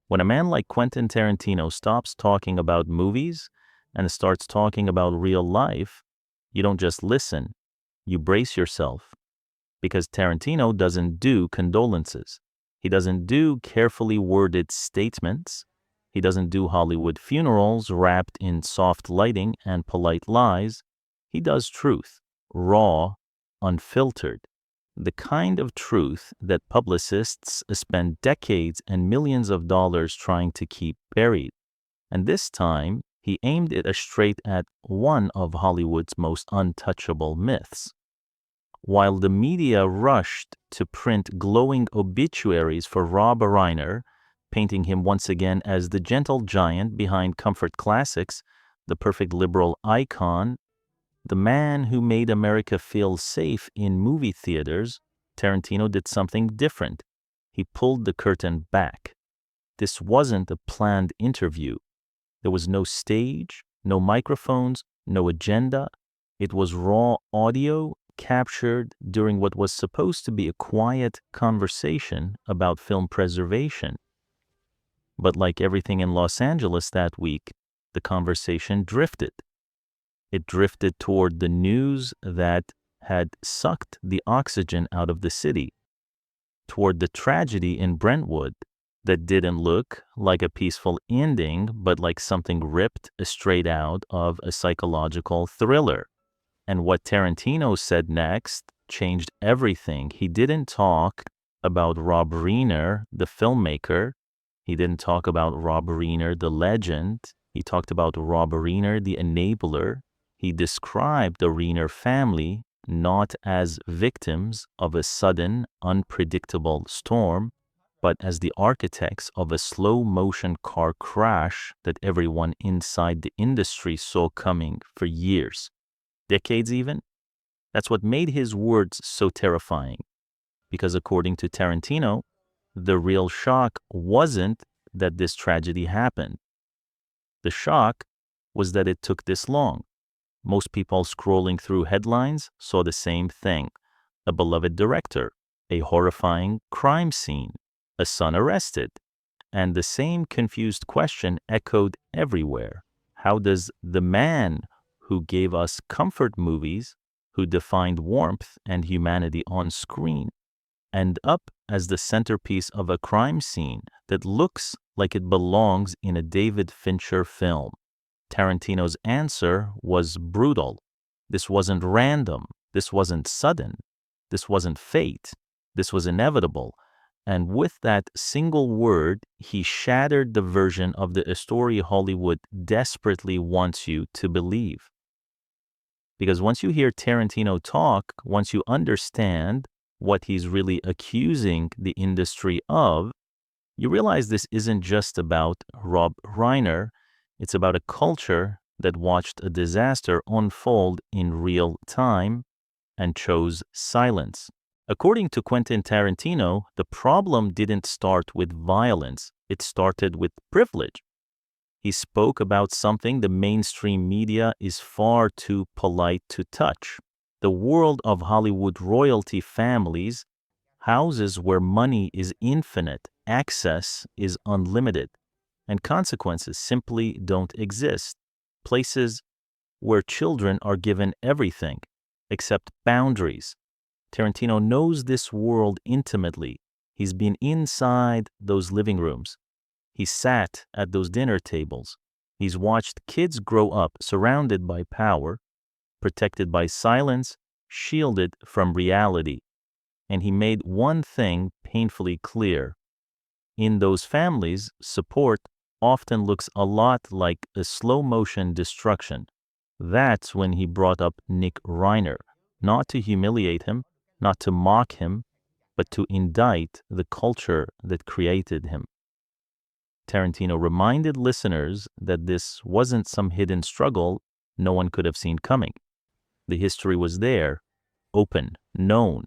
When a man like Quentin Tarantino stops talking about movies and starts talking about real life, you don't just listen, you brace yourself. Because Tarantino doesn't do condolences. He doesn't do carefully worded statements. He doesn't do Hollywood funerals wrapped in soft lighting and polite lies. He does truth, raw, unfiltered. The kind of truth that publicists spend decades and millions of dollars trying to keep buried. And this time, he aimed it straight at one of Hollywood's most untouchable myths. While the media rushed to print glowing obituaries for Rob Reiner, painting him once again as the gentle giant behind comfort classics, the perfect liberal icon, the man who made America feel safe in movie theaters, Tarantino did something different. He pulled the curtain back. This wasn't a planned interview. There was no stage, no microphones, no agenda. It was raw audio captured during what was supposed to be a quiet conversation about film preservation. But like everything in Los Angeles that week, the conversation drifted. It drifted toward the news that had sucked the oxygen out of the city, toward the tragedy in Brentwood that didn't look like a peaceful ending, but like something ripped straight out of a psychological thriller. And what Tarantino said next changed everything. He didn't talk about Rob Reiner, the filmmaker. He didn't talk about Rob Reiner, the legend. He talked about Rob Reiner, the enabler. He described the Reiner family not as victims of a sudden, unpredictable storm, but as the architects of a slow-motion car crash that everyone inside the industry saw coming for years. Decades even. That's what made his words so terrifying. Because according to Tarantino, the real shock wasn't that this tragedy happened. The shock was that it took this long. Most people scrolling through headlines saw the same thing. A beloved director, a horrifying crime scene, a son arrested. And the same confused question echoed everywhere. How does the man who gave us comfort movies, who defined warmth and humanity on screen, end up as the centerpiece of a crime scene that looks like it belongs in a David Fincher film? Tarantino's answer was brutal. This wasn't random. This wasn't sudden. This wasn't fate. This was inevitable. And with that single word, he shattered the version of the story Hollywood desperately wants you to believe. Because once you hear Tarantino talk, once you understand what he's really accusing the industry of, you realize this isn't just about Rob Reiner. It's about a culture that watched a disaster unfold in real time and chose silence. According to Quentin Tarantino, the problem didn't start with violence. It started with privilege. He spoke about something the mainstream media is far too polite to touch. The world of Hollywood royalty families, houses where money is infinite, access is unlimited, and consequences simply don't exist. Places where children are given everything except boundaries. Tarantino knows this world intimately. He's been inside those living rooms. He sat at those dinner tables. He's watched kids grow up surrounded by power, protected by silence, shielded from reality. And he made one thing painfully clear. In those families, support often looks a lot like a slow-motion destruction. That's when he brought up Nick Reiner, not to humiliate him, not to mock him, but to indict the culture that created him. Tarantino reminded listeners that this wasn't some hidden struggle no one could have seen coming. The history was there, open, known,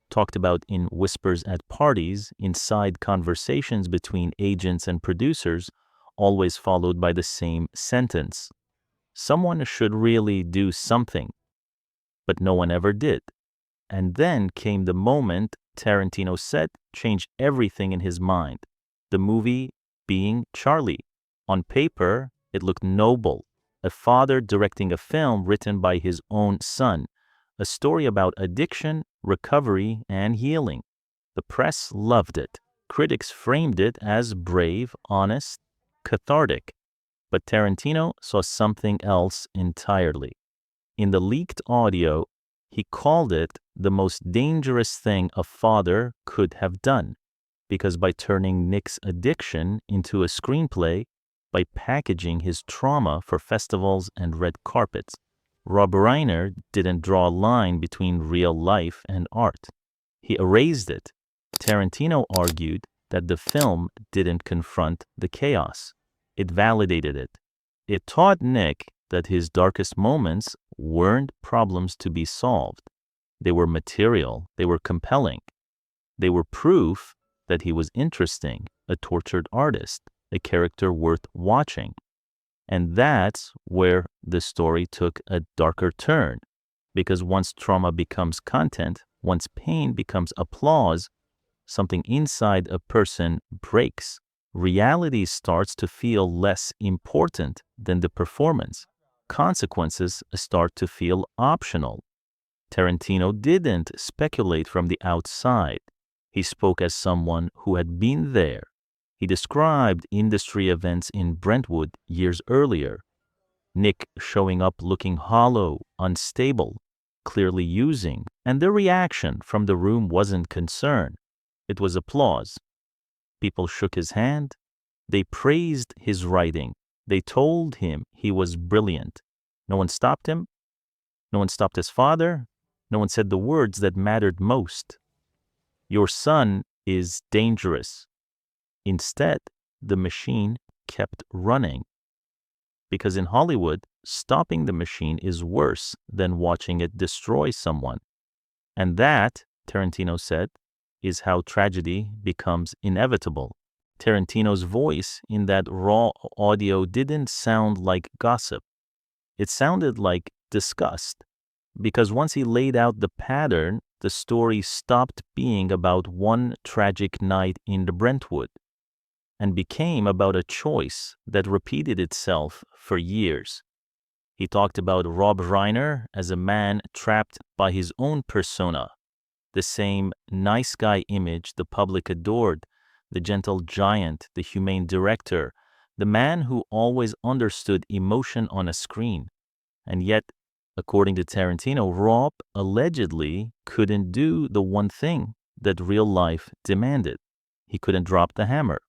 talked about in whispers at parties, inside conversations between agents and producers, always followed by the same sentence. Someone should really do something. But no one ever did. And then came the moment Tarantino said changed everything in his mind. The movie being Charlie. On paper, it looked noble. A father directing a film written by his own son, a story about addiction, recovery, and healing. The press loved it. Critics framed it as brave, honest, cathartic. But Tarantino saw something else entirely. In the leaked audio, he called it the most dangerous thing a father could have done, because by turning Nick's addiction into a screenplay, by packaging his trauma for festivals and red carpets, Rob Reiner didn't draw a line between real life and art. He erased it. Tarantino argued that the film didn't confront the chaos. It validated it. It taught Nick that his darkest moments weren't problems to be solved. They were material. They were compelling. They were proof that he was interesting, a tortured artist, a character worth watching. And that's where the story took a darker turn, because once trauma becomes content, once pain becomes applause, something inside a person breaks. Reality starts to feel less important than the performance. Consequences start to feel optional. Tarantino didn't speculate from the outside. He spoke as someone who had been there. He described industry events in Brentwood years earlier. Nick showing up looking hollow, unstable, clearly using, and the reaction from the room wasn't concern. It was applause. People shook his hand. They praised his writing. They told him he was brilliant. No one stopped him. No one stopped his father. No one said the words that mattered most. Your son is dangerous. Instead, the machine kept running. Because in Hollywood, stopping the machine is worse than watching it destroy someone. And that, Tarantino said, is how tragedy becomes inevitable. Tarantino's voice in that raw audio didn't sound like gossip. It sounded like disgust. Because once he laid out the pattern, the story stopped being about one tragic night in the Brentwood and became about a choice that repeated itself for years. He talked about Rob Reiner as a man trapped by his own persona, the same nice guy image the public adored, the gentle giant, the humane director, the man who always understood emotion on a screen. And yet, according to Tarantino, Rob allegedly couldn't do the one thing that real life demanded. He couldn't drop the hammer.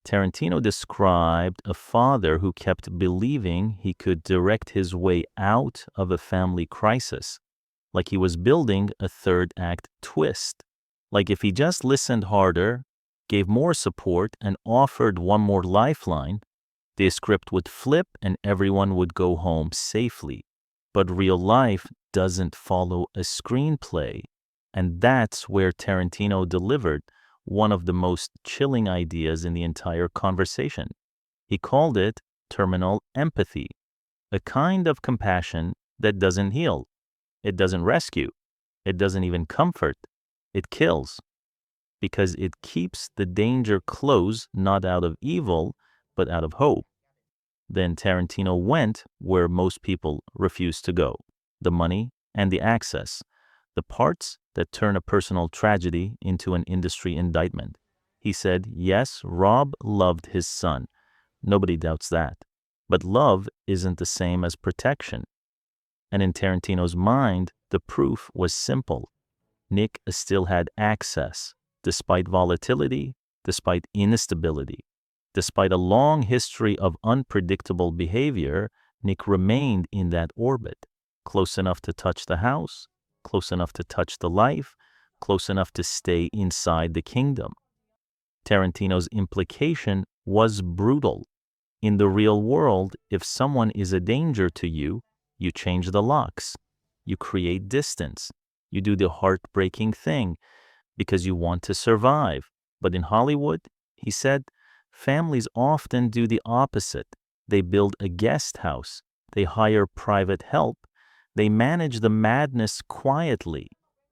Tarantino described a father who kept believing he could direct his way out of a family crisis, like he was building a third act twist. Like if he just listened harder, gave more support, and offered one more lifeline, the script would flip and everyone would go home safely. But real life doesn't follow a screenplay. And that's where Tarantino delivered one of the most chilling ideas in the entire conversation. He called it terminal empathy, a kind of compassion that doesn't heal. It doesn't rescue. It doesn't even comfort. It kills. Because it keeps the danger close, not out of evil, but out of hope. Then Tarantino went where most people refuse to go, the money and the access, the parts that turn a personal tragedy into an industry indictment. He said, yes, Rob loved his son. Nobody doubts that. But love isn't the same as protection. And in Tarantino's mind, the proof was simple. Nick still had access, despite volatility, despite instability. Despite a long history of unpredictable behavior, Nick remained in that orbit, close enough to touch the house, close enough to touch the life, close enough to stay inside the kingdom. Tarantino's implication was brutal. In the real world, if someone is a danger to you, you change the locks. You create distance. You do the heartbreaking thing because you want to survive. But in Hollywood, he said, families often do the opposite. They build a guest house. They hire private help. They manage the madness quietly,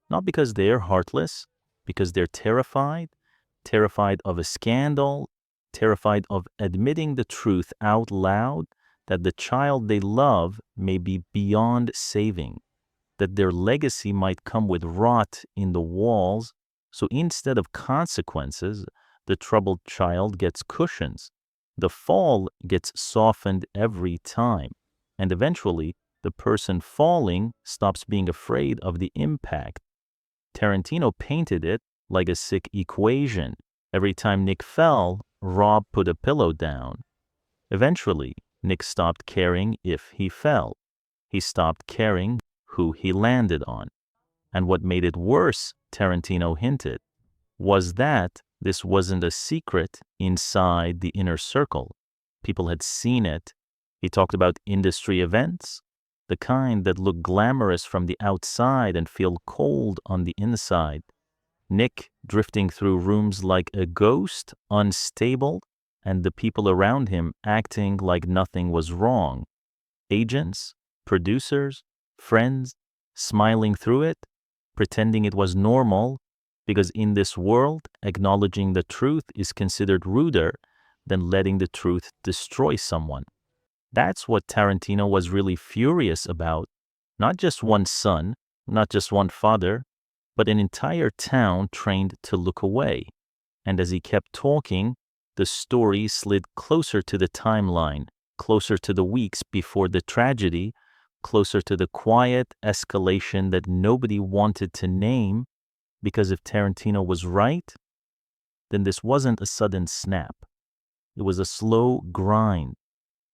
not because they're heartless, because they're terrified of a scandal, terrified of admitting the truth out loud that the child they love may be beyond saving, that their legacy might come with rot in the walls. So instead of consequences, the troubled child gets cushions. The fall gets softened every time, and eventually the person falling stops being afraid of the impact. Tarantino painted it like a sick equation. Every time Nick fell, Rob put a pillow down. Eventually, Nick stopped caring if he fell. He stopped caring who he landed on. And what made it worse, Tarantino hinted, was that this wasn't a secret inside the inner circle. People had seen it. He talked about industry events, the kind that look glamorous from the outside and feel cold on the inside. Nick drifting through rooms like a ghost, unstable, and the people around him acting like nothing was wrong. Agents, producers, friends, smiling through it, pretending it was normal, because in this world, acknowledging the truth is considered ruder than letting the truth destroy someone. That's what Tarantino was really furious about. Not just one son, not just one father, but an entire town trained to look away. And as he kept talking, the story slid closer to the timeline, closer to the weeks before the tragedy, closer to the quiet escalation that nobody wanted to name, because if Tarantino was right, then this wasn't a sudden snap. It was a slow grind.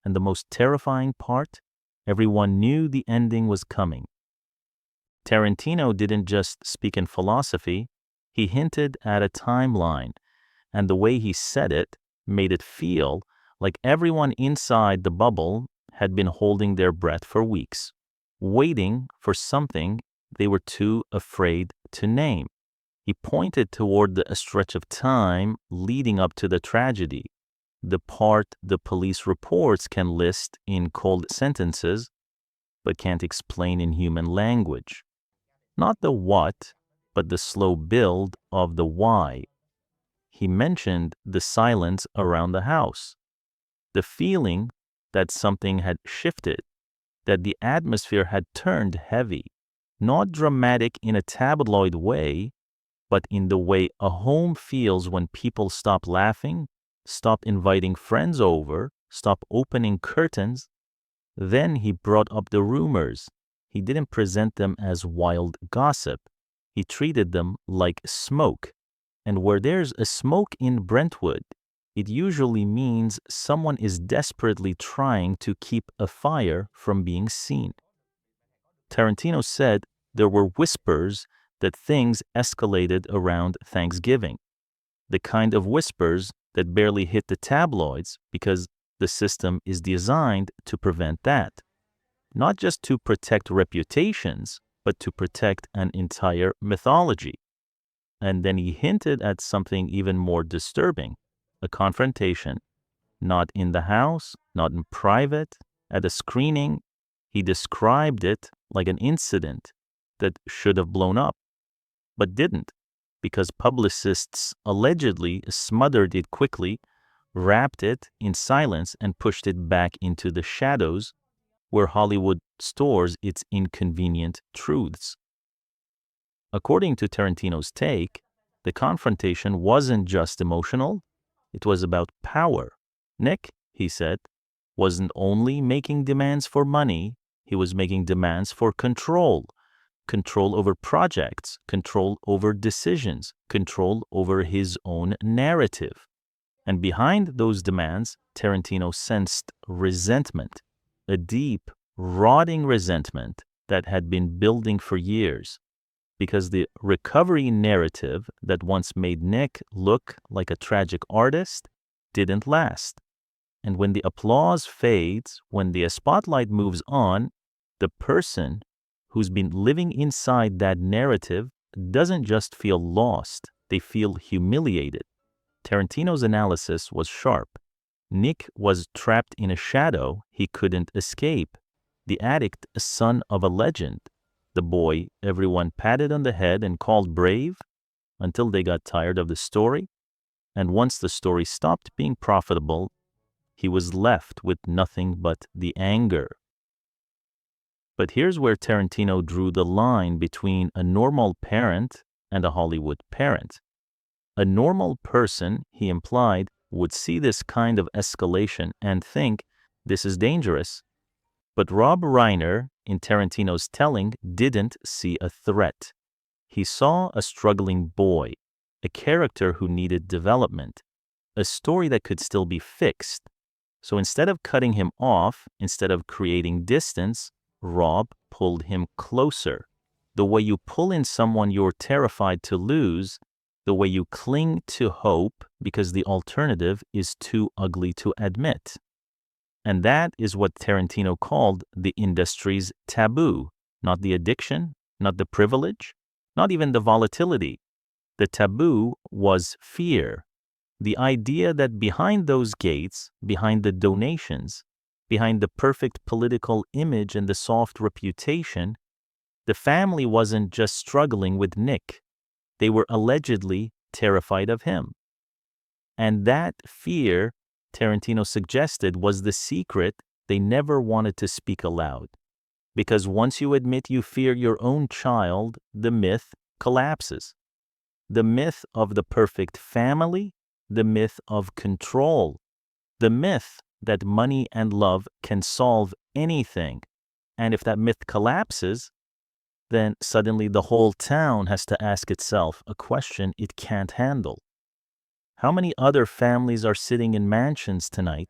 And the most terrifying part, everyone knew the ending was coming. Tarantino didn't just speak in philosophy, he hinted at a timeline, and the way he said it made it feel like everyone inside the bubble had been holding their breath for weeks, waiting for something they were too afraid to name. He pointed toward a stretch of time leading up to the tragedy, the part the police reports can list in cold sentences, but can't explain in human language. Not the what, but the slow build of the why. He mentioned the silence around the house, the feeling that something had shifted, that the atmosphere had turned heavy, not dramatic in a tabloid way, but in the way a home feels when people stop laughing, stop inviting friends over, stop opening curtains. Then he brought up the rumors. He didn't present them as wild gossip. He treated them like smoke. And where there's a smoke in Brentwood, it usually means someone is desperately trying to keep a fire from being seen. Tarantino said there were whispers that things escalated around Thanksgiving, the kind of whispers that barely hit the tabloids because the system is designed to prevent that. Not just to protect reputations, but to protect an entire mythology. And then he hinted at something even more disturbing, a confrontation. Not in the house, not in private, at a screening. He described it like an incident that should have blown up, but didn't, because publicists allegedly smothered it quickly, wrapped it in silence, and pushed it back into the shadows where Hollywood stores its inconvenient truths. According to Tarantino's take, the confrontation wasn't just emotional, it was about power. Nick, he said, wasn't only making demands for money, he was making demands for control. Control over projects, control over decisions, control over his own narrative. And behind those demands, Tarantino sensed resentment, a deep, rotting resentment that had been building for years, because the recovery narrative that once made Nick look like a tragic artist didn't last. And when the applause fades, when the spotlight moves on, the person who's been living inside that narrative doesn't just feel lost, they feel humiliated. Tarantino's analysis was sharp. Nick was trapped in a shadow he couldn't escape. The addict, a son of a legend. The boy everyone patted on the head and called brave until they got tired of the story. And once the story stopped being profitable, he was left with nothing but the anger. But here's where Tarantino drew the line between a normal parent and a Hollywood parent. A normal person, he implied, would see this kind of escalation and think, this is dangerous. But Rob Reiner, in Tarantino's telling, didn't see a threat. He saw a struggling boy, a character who needed development, a story that could still be fixed. So instead of cutting him off, instead of creating distance, Rob pulled him closer. The way you pull in someone you're terrified to lose, the way you cling to hope because the alternative is too ugly to admit. And that is what Tarantino called the industry's taboo, not the addiction, not the privilege, not even the volatility. The taboo was fear. The idea that behind those gates, behind the donations, behind the perfect political image and the soft reputation, the family wasn't just struggling with Nick. They were allegedly terrified of him. And that fear, Tarantino suggested, was the secret they never wanted to speak aloud. Because once you admit you fear your own child, the myth collapses. The myth of the perfect family, the myth of control, the myth that money and love can solve anything. And if that myth collapses, then suddenly the whole town has to ask itself a question it can't handle. How many other families are sitting in mansions tonight,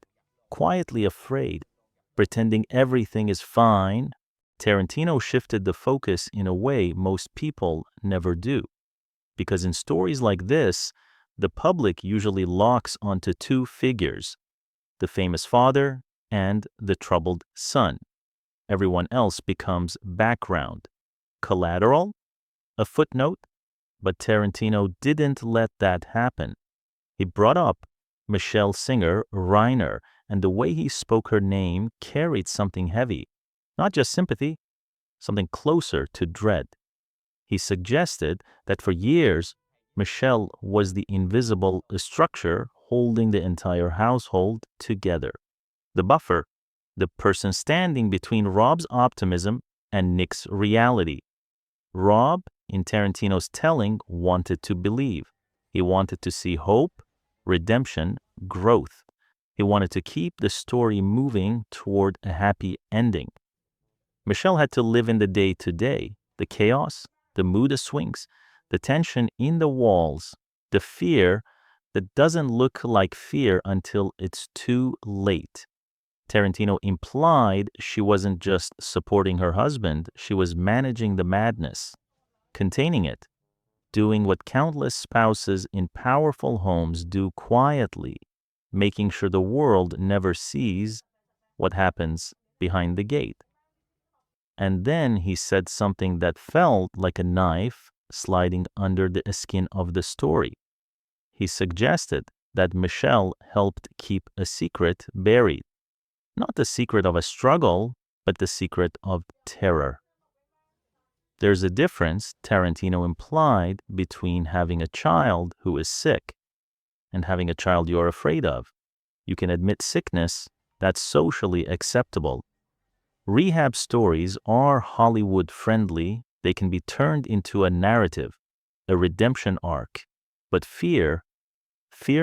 quietly afraid, pretending everything is fine? Tarantino shifted the focus in a way most people never do. Because in stories like this, the public usually locks onto two figures, the famous father and the troubled son. Everyone else becomes background, collateral, a footnote, but Tarantino didn't let that happen. He brought up Michelle Singer Reiner, and the way he spoke her name carried something heavy, not just sympathy, something closer to dread. He suggested that for years, Michelle was the invisible structure holding the entire household together. The buffer, the person standing between Rob's optimism and Nick's reality. Rob, in Tarantino's telling, wanted to believe. He wanted to see hope, redemption, growth. He wanted to keep the story moving toward a happy ending. Michelle had to live in the day-to-day, the chaos, the mood swings, the tension in the walls, the fear that doesn't look like fear until it's too late. Tarantino implied she wasn't just supporting her husband, she was managing the madness, containing it, doing what countless spouses in powerful homes do quietly, making sure the world never sees what happens behind the gate. And then he said something that felt like a knife sliding under the skin of the story. He suggested that Michelle helped keep a secret buried. Not the secret of a struggle, but the secret of terror. There's a difference, Tarantino implied, between having a child who is sick and having a child you're afraid of. You can admit sickness, that's socially acceptable. Rehab stories are Hollywood-friendly. They can be turned into a narrative, a redemption arc. But fear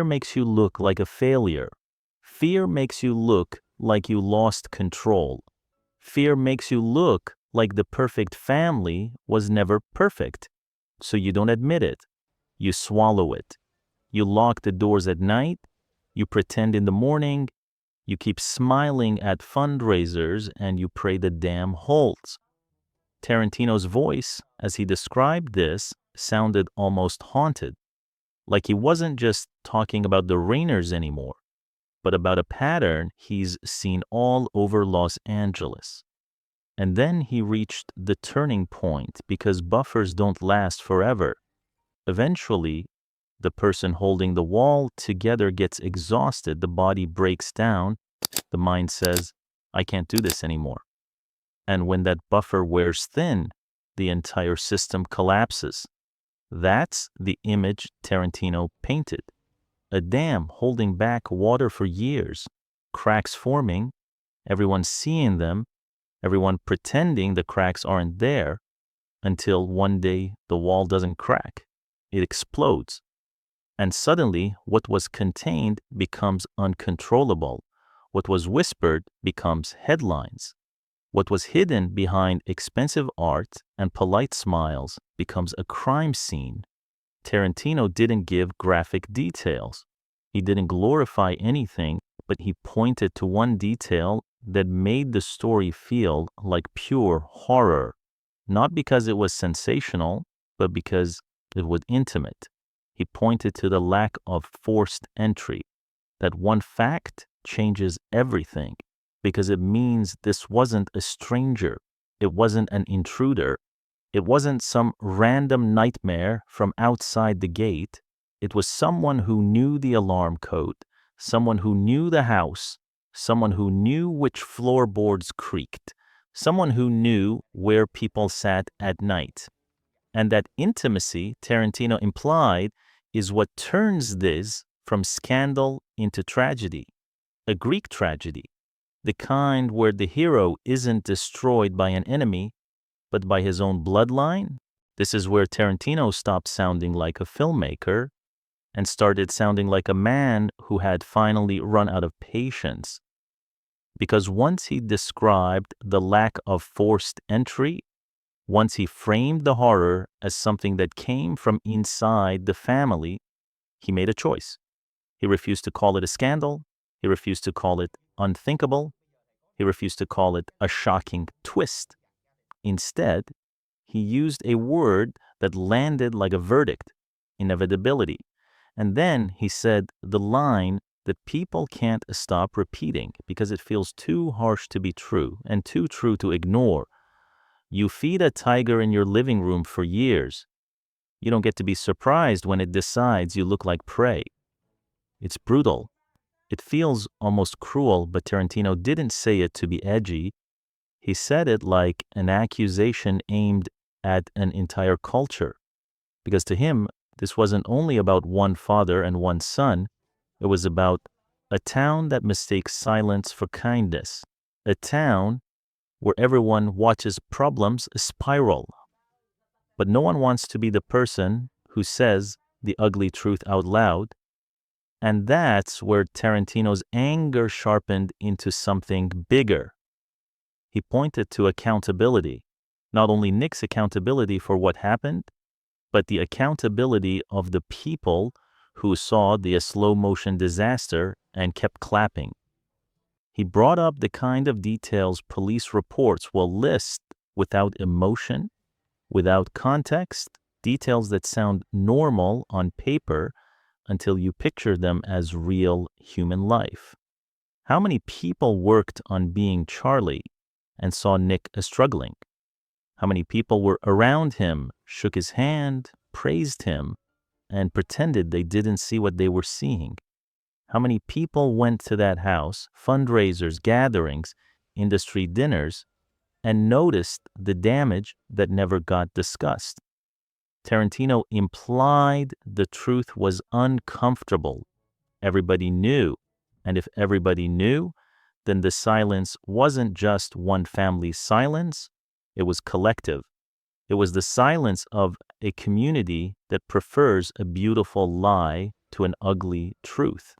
makes you look like a failure. Fear makes you look like you lost control. Fear makes you look like the perfect family was never perfect. So you don't admit it. You swallow it. You lock the doors at night. You pretend in the morning. You keep smiling at fundraisers and you pray the dam holds. Tarantino's voice, as he described this, sounded almost haunted. Like he wasn't just talking about the Rainers anymore, but about a pattern he's seen all over Los Angeles. And then he reached the turning point because buffers don't last forever. Eventually, the person holding the wall together gets exhausted, the body breaks down, the mind says, I can't do this anymore. And when that buffer wears thin, the entire system collapses. That's the image Tarantino painted. a dam holding back water for years, cracks forming, everyone seeing them, everyone pretending the cracks aren't there, until one day the wall doesn't crack. It explodes. And suddenly, what was contained becomes uncontrollable. What was whispered becomes headlines. What was hidden behind expensive art and polite smiles becomes a crime scene. Tarantino didn't give graphic details. He didn't glorify anything, but he pointed to one detail that made the story feel like pure horror, not because it was sensational, but because it was intimate. He pointed to the lack of forced entry. That one fact changes everything because it means this wasn't a stranger. It wasn't an intruder. It wasn't some random nightmare from outside the gate. It was someone who knew the alarm code, someone who knew the house, someone who knew which floorboards creaked, someone who knew where people sat at night. And that intimacy Tarantino implied is what turns this from scandal into tragedy, a Greek tragedy, the kind where the hero isn't destroyed by an enemy, but by his own bloodline. This is where Tarantino stopped sounding like a filmmaker and started sounding like a man who had finally run out of patience. Because once he described the lack of forced entry, once he framed the horror as something that came from inside the family, he made a choice. He refused to call it a scandal. He refused to call it unthinkable. He refused to call it a shocking twist. Instead, he used a word that landed like a verdict, inevitability. And then he said the line that people can't stop repeating because it feels too harsh to be true and too true to ignore. You feed a tiger in your living room for years. You don't get to be surprised when it decides you look like prey. It's brutal. It feels almost cruel, but Tarantino didn't say it to be edgy. He said it like an accusation aimed at an entire culture. Because to him, this wasn't only about one father and one son. It was about a town that mistakes silence for kindness. A town where everyone watches problems spiral. But no one wants to be the person who says the ugly truth out loud. And that's where Tarantino's anger sharpened into something bigger. He pointed to accountability, not only Nick's accountability for what happened, but the accountability of the people who saw the slow-motion disaster and kept clapping. He brought up the kind of details police reports will list without emotion, without context, details that sound normal on paper until you picture them as real human life. How many people worked on being Charlie and saw Nick struggling? How many people were around him, shook his hand, praised him, and pretended they didn't see what they were seeing? How many people went to that house, fundraisers, gatherings, industry dinners, and noticed the damage that never got discussed? Tarantino implied the truth was uncomfortable. Everybody knew. And if everybody knew, then the silence wasn't just one family's silence, it was collective. It was the silence of a community that prefers a beautiful lie to an ugly truth.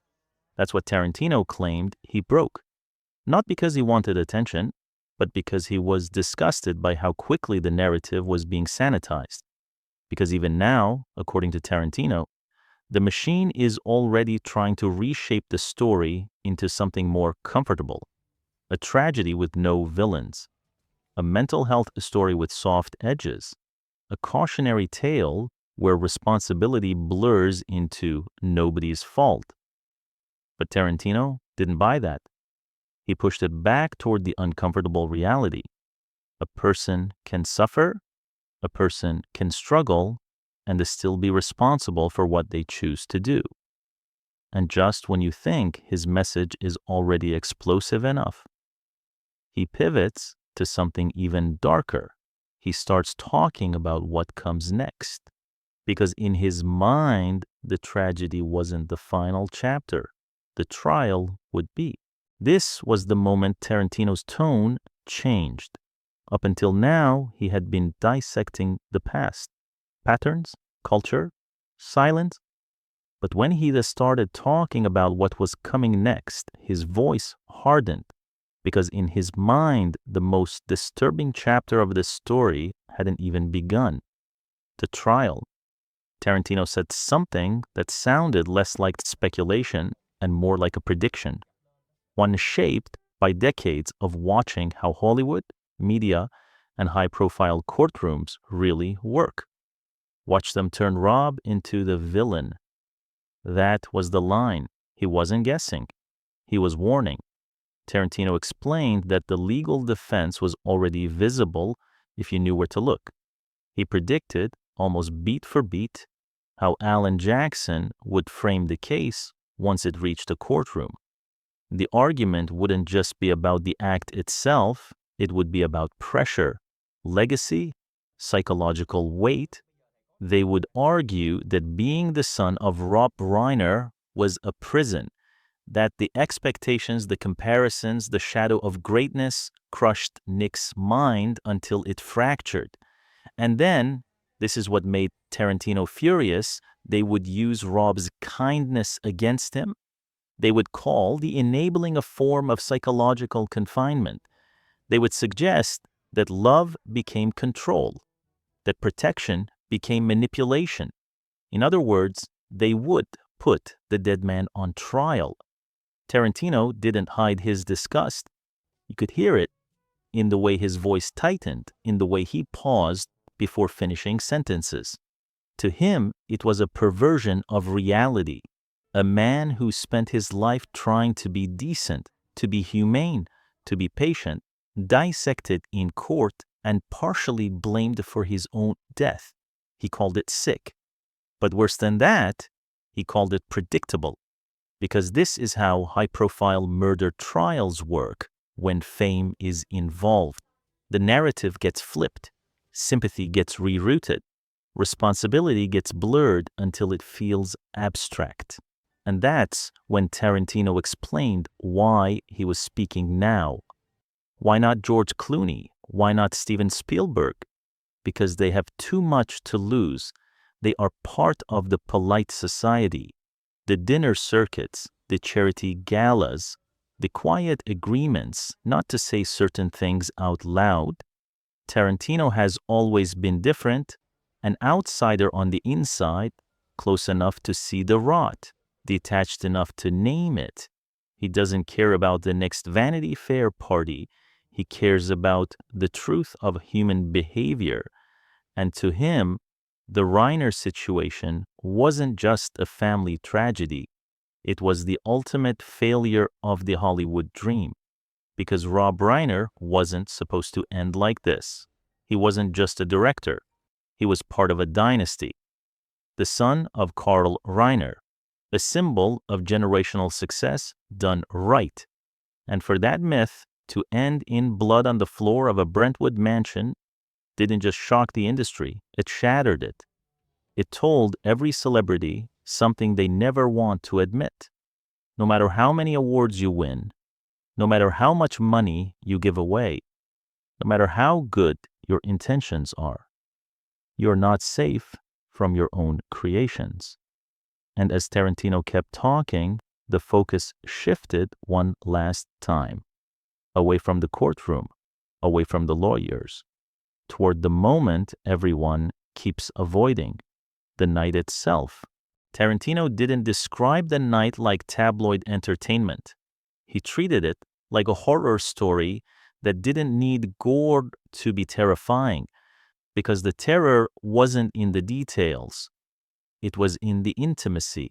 That's what Tarantino claimed he broke. Not because he wanted attention, but because he was disgusted by how quickly the narrative was being sanitized. Because even now, according to Tarantino, the machine is already trying to reshape the story into something more comfortable. A tragedy with no villains. A mental health story with soft edges. A cautionary tale where responsibility blurs into nobody's fault. But Tarantino didn't buy that. He pushed it back toward the uncomfortable reality. A person can suffer, a person can struggle, and still be responsible for what they choose to do. And just when you think his message is already explosive enough, he pivots to something even darker. He starts talking about what comes next. because in his mind, the tragedy wasn't the final chapter. The trial would be. This was the moment Tarantino's tone changed. Up until now, he had been dissecting the past, patterns, culture, silence. But when he started talking about what was coming next, his voice hardened because in his mind, the most disturbing chapter of the story hadn't even begun. The trial. Tarantino said something that sounded less like speculation and more like a prediction, one shaped by decades of watching how Hollywood, media, and high-profile courtrooms really work. Watch them turn Rob into the villain. That was the line. He wasn't guessing. He was warning. Tarantino explained that the legal defense was already visible if you knew where to look. He predicted, almost beat for beat, how Alan Jackson would frame the case once it reached the courtroom. The argument wouldn't just be about the act itself, it would be about pressure, legacy, psychological weight. They would argue that being the son of Rob Reiner was a prison, that the expectations, the comparisons, the shadow of greatness crushed Nick's mind until it fractured. And then, this is what made Tarantino furious, they would use Rob's kindness against him. They would call the enabling a form of psychological confinement. They would suggest that love became control, that protection became manipulation. In other words, they would put the dead man on trial. Tarantino didn't hide his disgust. You could hear it in the way his voice tightened, in the way he paused before finishing sentences. To him, it was a perversion of reality. A man who spent his life trying to be decent, to be humane, to be patient, dissected in court and partially blamed for his own death. He called it sick. But worse than that, he called it predictable. Because this is how high-profile murder trials work when fame is involved. The narrative gets flipped. Sympathy gets rerouted. Responsibility gets blurred until it feels abstract. And that's when Tarantino explained why he was speaking now. Why not George Clooney? Why not Steven Spielberg? Because they have too much to lose. They are part of the polite society. The dinner circuits, the charity galas, the quiet agreements not to say certain things out loud. Tarantino has always been different, an outsider on the inside, close enough to see the rot, detached enough to name it. He doesn't care about the next Vanity Fair party. He cares about the truth of human behavior. And to him, the Reiner situation wasn't just a family tragedy. It was the ultimate failure of the Hollywood dream. Because Rob Reiner wasn't supposed to end like this. He wasn't just a director. He was part of a dynasty. The son of Carl Reiner, a symbol of generational success done right. And for that myth to end in blood on the floor of a Brentwood mansion didn't just shock the industry, it shattered it. It told every celebrity something they never want to admit. No matter how many awards you win, no matter how much money you give away, no matter how good your intentions are, you're not safe from your own creations. And as Tarantino kept talking, the focus shifted one last time, away from the courtroom, away from the lawyers, toward the moment everyone keeps avoiding, the night itself. Tarantino didn't describe the night like tabloid entertainment. He treated it like a horror story that didn't need gore to be terrifying, because the terror wasn't in the details. It was in the intimacy.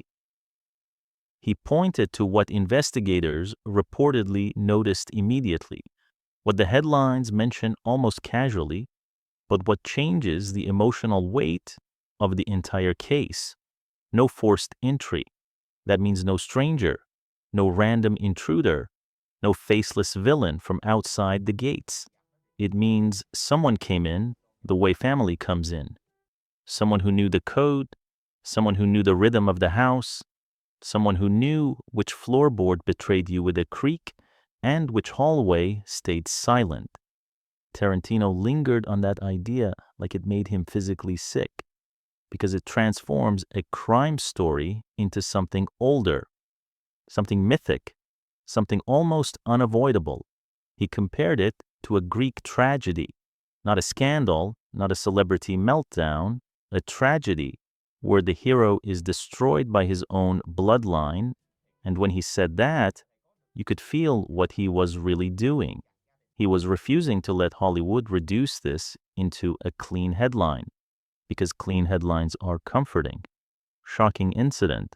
He pointed to what investigators reportedly noticed immediately, what the headlines mention almost casually, but what changes the emotional weight of the entire case. No forced entry. That means no stranger, no random intruder, no faceless villain from outside the gates. It means someone came in the way family comes in. someone who knew the code, someone who knew the rhythm of the house, someone who knew which floorboard betrayed you with a creak and which hallway stayed silent. Tarantino lingered on that idea like it made him physically sick, because it transforms a crime story into something older, something mythic, something almost unavoidable. He compared it to a Greek tragedy, not a scandal, not a celebrity meltdown, a tragedy where the hero is destroyed by his own bloodline. And when he said that, you could feel what he was really doing. He was refusing to let Hollywood reduce this into a clean headline, because clean headlines are comforting. Shocking incident,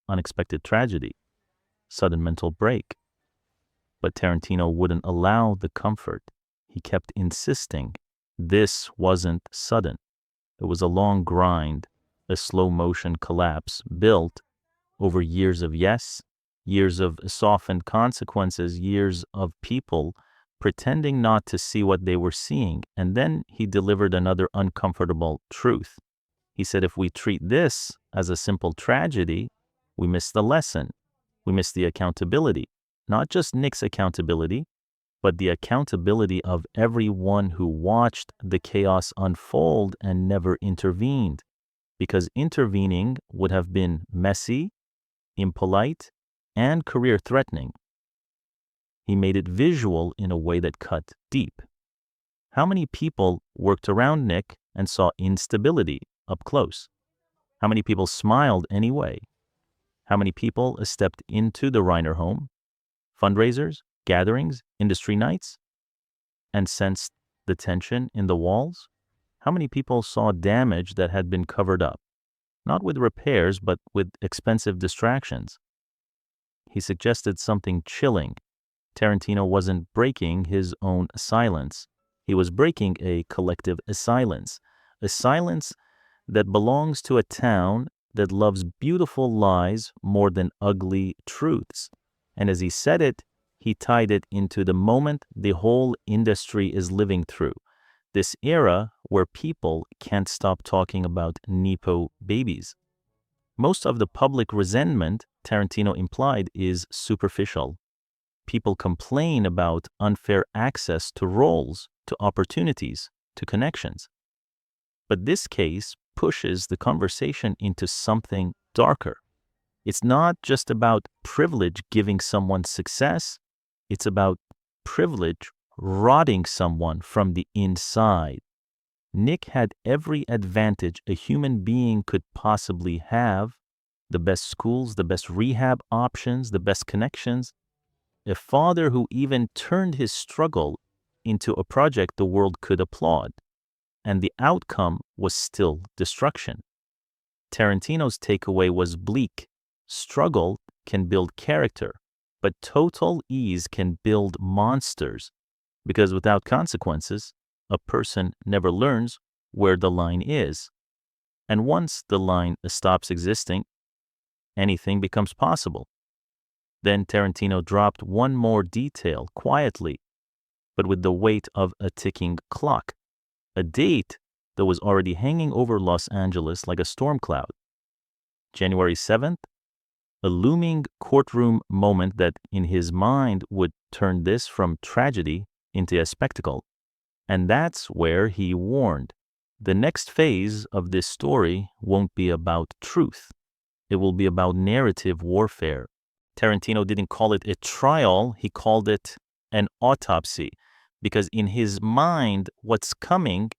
unexpected tragedy, sudden mental break. But Tarantino wouldn't allow the comfort. He kept insisting this wasn't sudden. It was a long grind, a slow motion collapse built over years of yes, years of softened consequences, years of people pretending not to see what they were seeing. And then he delivered another uncomfortable truth. He said, if we treat this as a simple tragedy, we miss the lesson. We miss the accountability. Not just Nick's accountability, but the accountability of everyone who watched the chaos unfold and never intervened. Because intervening would have been messy, impolite, and career-threatening. He made it visual in a way that cut deep. How many people worked around Nick and saw instability up close? How many people smiled anyway? How many people stepped into the Reiner home, fundraisers, gatherings, industry nights, and sensed the tension in the walls? How many people saw damage that had been covered up, not with repairs, but with expensive distractions? He suggested something chilling. Tarantino wasn't breaking his own silence. He was breaking a collective silence, a silence that belongs to a town that loves beautiful lies more than ugly truths. And as he said it, he tied it into the moment the whole industry is living through, this era where people can't stop talking about Nepo babies. Most of the public resentment, Tarantino implied, is superficial. People complain about unfair access to roles, to opportunities, to connections. But this case pushes the conversation into something darker. It's not just about privilege giving someone success, it's about privilege rotting someone from the inside. Nick had every advantage a human being could possibly have: the best schools, the best rehab options, the best connections. A father who even turned his struggle into a project the world could applaud. And the outcome was still destruction. Tarantino's takeaway was bleak. Struggle can build character, but total ease can build monsters. Because without consequences, a person never learns where the line is. And once the line stops existing, anything becomes possible. Then Tarantino dropped one more detail quietly, but with the weight of a ticking clock. A date that was already hanging over Los Angeles like a storm cloud. January 7th, a looming courtroom moment that in his mind would turn this from tragedy into a spectacle. And that's where he warned, the next phase of this story won't be about truth. It will be about narrative warfare. Tarantino didn't call it a trial, he called it an autopsy, because in his mind, what's coming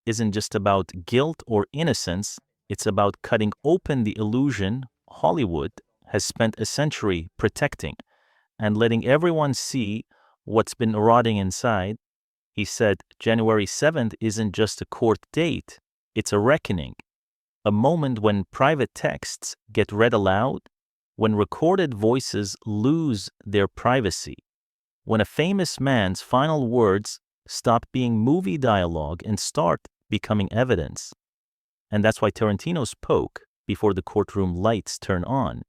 isn't just about guilt or innocence, it's about cutting open the illusion Hollywood has spent a century protecting and letting everyone see what's been rotting inside. He said January 7th isn't just a court date, it's a reckoning, a moment when private texts get read aloud, when recorded voices lose their privacy, when a famous man's final words stop being movie dialogue and start becoming evidence. And that's why Tarantino spoke before the courtroom lights turn on.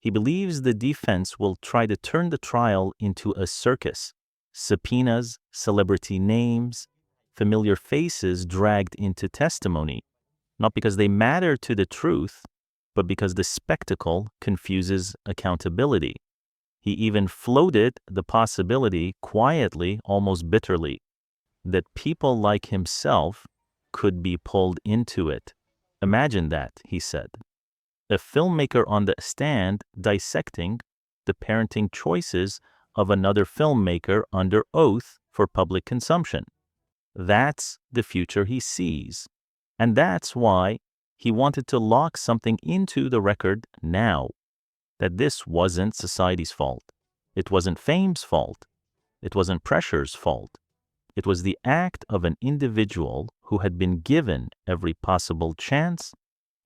He believes the defense will try to turn the trial into a circus. Subpoenas, celebrity names, familiar faces dragged into testimony. not because they matter to the truth, but because the spectacle confuses accountability. He even floated the possibility quietly, almost bitterly, that people like himself could be pulled into it. Imagine that, he said. A filmmaker on the stand dissecting the parenting choices of another filmmaker under oath for public consumption. That's the future he sees. And that's why he wanted to lock something into the record now, that this wasn't society's fault. It wasn't fame's fault. It wasn't pressure's fault. It was the act of an individual who had been given every possible chance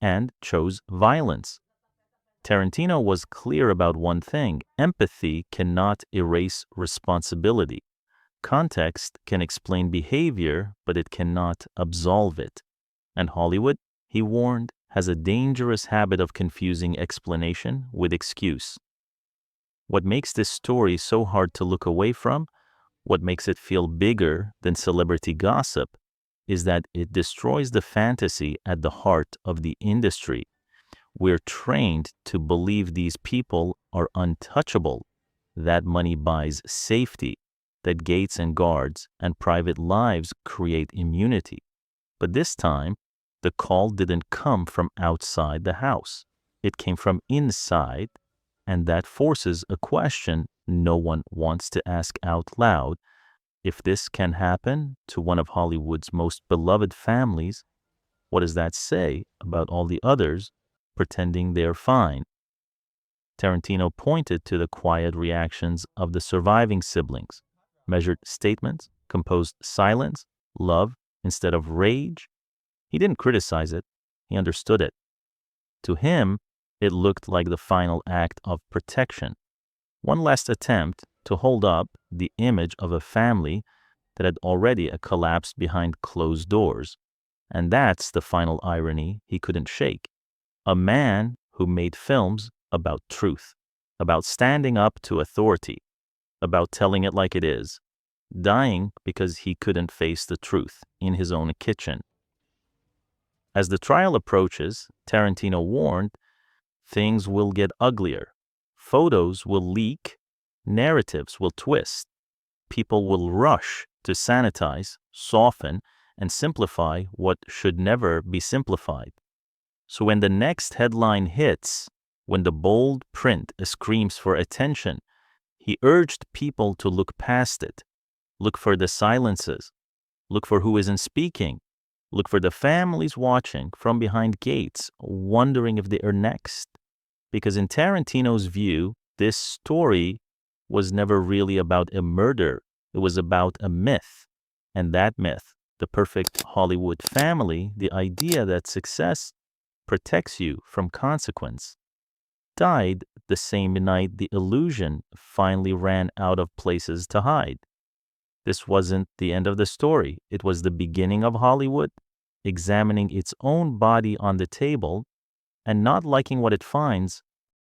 and chose violence. Tarantino was clear about one thing: empathy cannot erase responsibility. Context can explain behavior, but it cannot absolve it. And Hollywood, he warned, has a dangerous habit of confusing explanation with excuse. What makes this story so hard to look away from, what makes it feel bigger than celebrity gossip, is that it destroys the fantasy at the heart of the industry. We're trained to believe these people are untouchable, that money buys safety, that gates and guards and private lives create immunity. But this time, the call didn't come from outside the house. It came from inside, and that forces a question no one wants to ask out loud. If this can happen to one of Hollywood's most beloved families, what does that say about all the others pretending they're fine? Tarantino pointed to the quiet reactions of the surviving siblings, measured statements, composed silence, love instead of rage. He didn't criticize it, he understood it. To him, it looked like the final act of protection, one last attempt to hold up the image of a family that had already collapsed behind closed doors. And that's the final irony he couldn't shake. A man who made films about truth, about standing up to authority, about telling it like it is, dying because he couldn't face the truth in his own kitchen. As the trial approaches, Tarantino warned, things will get uglier. Photos will leak, narratives will twist, people will rush to sanitize, soften, and simplify what should never be simplified. So when the next headline hits, when the bold print screams for attention, he urged people to look past it, look for the silences, look for who isn't speaking, look for the families watching from behind gates, wondering if they are next. Because in Tarantino's view, this story was never really about a murder. It was about a myth. And that myth, the perfect Hollywood family, the idea that success protects you from consequence, died the same night the illusion finally ran out of places to hide. This wasn't the end of the story. It was the beginning of Hollywood examining its own body on the table and not liking what it finds,